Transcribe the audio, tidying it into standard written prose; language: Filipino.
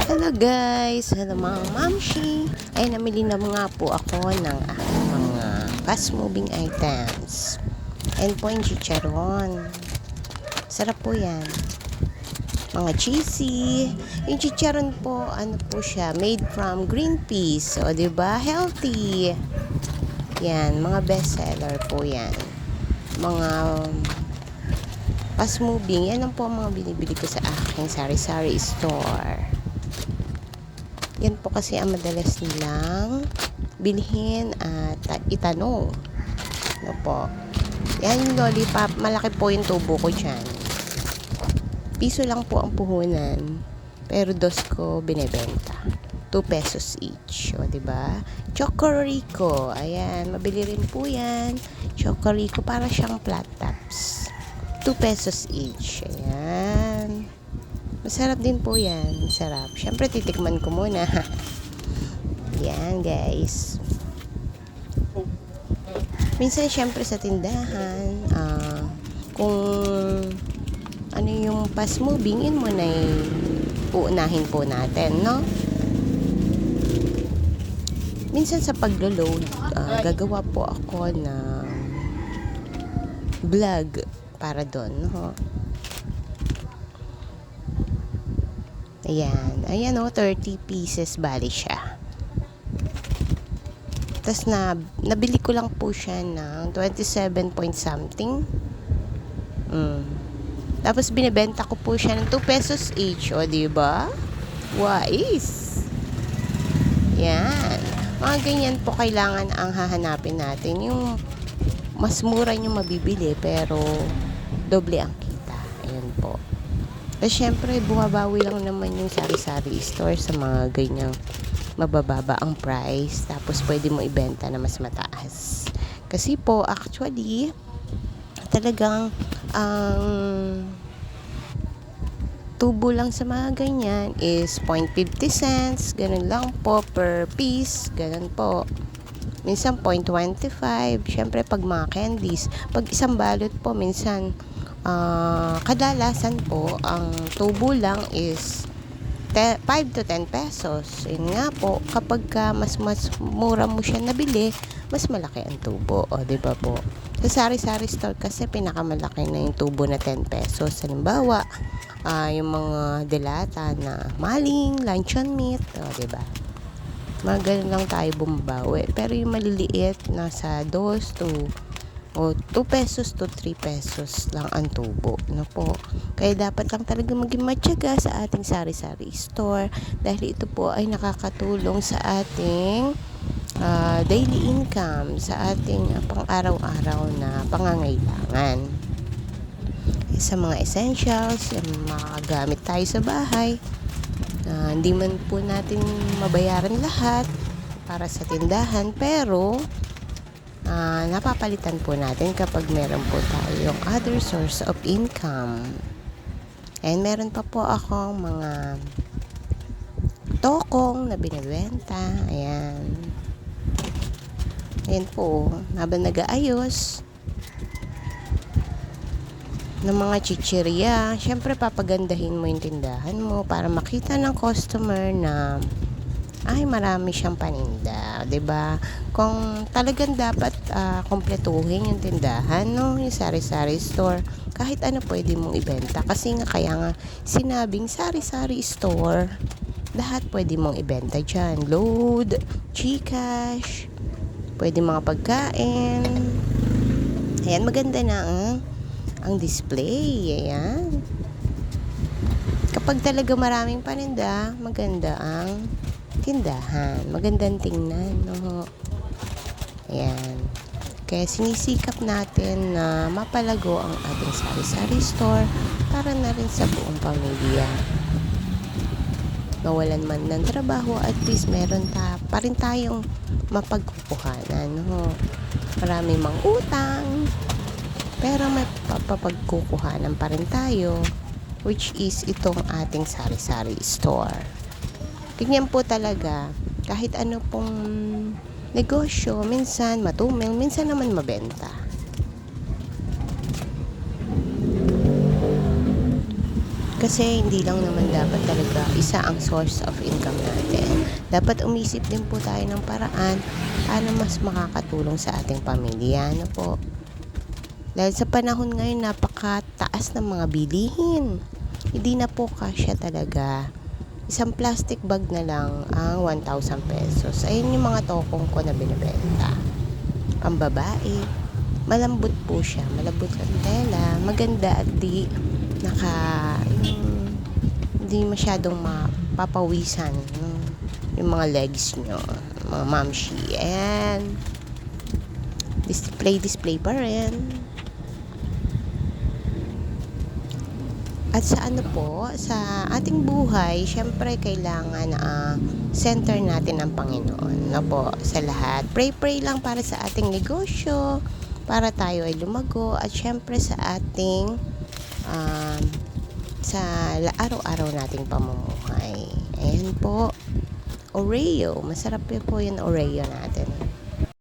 Hello guys! Hello mga mamshi! Ay, namili na nga po ako ng aking mga fast moving items. And po yung chicharon. Sarap po yan. Mga cheesy. Yung chicharon po, ano po siya, made from green peas. O, diba? Healthy. Yan, mga best seller po yan. Mga fast moving, yan ang po ang mga binibili ko sa aking sari-sari store. Yan po kasi ang madalas nilang bilhin at itanong. Ano po? Yan yung lollipop. Malaki po yung tubo ko dyan. Piso lang po ang puhunan. Pero dos ko binebenta. 2 pesos each. O, diba? Chocorico. Ayan. Mabili rin po yan. Chocorico. Para siyang flat tops. 2 pesos each. Ayan. Masarap din po yan. Masarap. Siyempre, titikman ko muna. Yan, guys. Minsan, siyempre, sa tindahan, kung ano yung fast moving, yun muna uunahin po natin, no? Minsan, sa paglo-load, gagawa po ako ng vlog para doon, no? Ayan. Ayan o, 30 pieces bali siya. Tapos nabili ko lang po siya ng 27 point something. Tapos binibenta ko po siya ng 2 pesos each. O, diba? Wise. Yan. Mga ganyan po kailangan ang hahanapin natin. Yung mas mura yung mabibili pero doble ang kita. Ayan po. Tapos syempre, bumabawi lang naman yung sari-sari store sa mga ganyang mabababa ang price. Tapos pwede mo ibenta na mas mataas. Kasi po, actually, talagang ang tubo lang sa mga ganyan is 0.50 cents. Ganun lang po per piece. Ganun po. Minsan 0.25. Syempre, pag mga candies, pag isang balot po, minsan kadalasan po ang tubo lang is 5 to 10 pesos. Yun nga po, kapag mas mura mo siya nabili, mas malaki ang tubo. O, diba po? Sa sari-sari store kasi pinakamalaki na yung tubo na 10 pesos. Halimbawa, yung mga delata na maling, luncheon meat, o, diba? Mga ganun lang tayo bumbawi. Pero yung maliliit, nasa 2 to 2 pesos to 3 pesos lang ang tubo. No po? Kaya dapat lang talaga maging matyaga sa ating sari-sari store dahil ito po ay nakakatulong sa ating daily income, sa ating pang-araw-araw na pangangailangan. Sa mga essentials, yung makagamit tayo sa bahay, hindi man po natin mabayaran lahat para sa tindahan, pero napapalitan po natin kapag meron po tayong other source of income. And meron pa po akong mga tokong na binibenta. Ayan. Ayan po. Habang nag-aayos ng mga chichirya, syempre papagandahin mo yung tindahan mo para makita ng customer na ay marami siyang paninda, 'di ba? Kung talagang dapat kompletuhin yung tindahan, no, yung sari-sari store, kahit ano pwede mong ibenta kasi nga kaya nga sinabing sari-sari store, lahat pwede mong ibenta diyan. Load, Gcash, pwede mga pagkain. Ayan, maganda na ang display. Ayan. Kapag talaga maraming paninda, maganda ang tindahan. Magandang tingnan, no? Ayan. Kaya sinisikap natin na mapalago ang ating sari-sari store para na rin sa buong pamilya. Mawalan man ng trabaho, at least meron pa rin tayong mapagkukuhanan, no? Marami mang utang, pero may papapagkukuhanan pa rin tayo, which is itong ating sari-sari store. Ganyan po talaga, kahit ano pong negosyo, minsan matuming, minsan naman mabenta. Kasi hindi lang naman dapat talaga isa ang source of income natin. Dapat umisip din po tayo ng paraan paano mas makakatulong sa ating pamilya. Ano po? Dahil sa panahon ngayon, napakataas ng mga bilihin. Hindi na po kasya talaga. Isang plastic bag na lang ang 1,000 pesos. Ayun yung mga tokong ko na binibenta. Ang babae, malambot po siya. Malambot ang tela. Maganda at hindi masyadong mapapawisan yung mga legs nyo. Mga mamshi. Ayan. Display pa rin. At sa sa ating buhay, syempre kailangan center natin ang Panginoon. No po, sa lahat. Pray lang para sa ating negosyo, para tayo ay lumago, at syempre sa ating sa araw-araw nating pamumuhay. Ayan po. Oreo. Masarap po yung Oreo natin.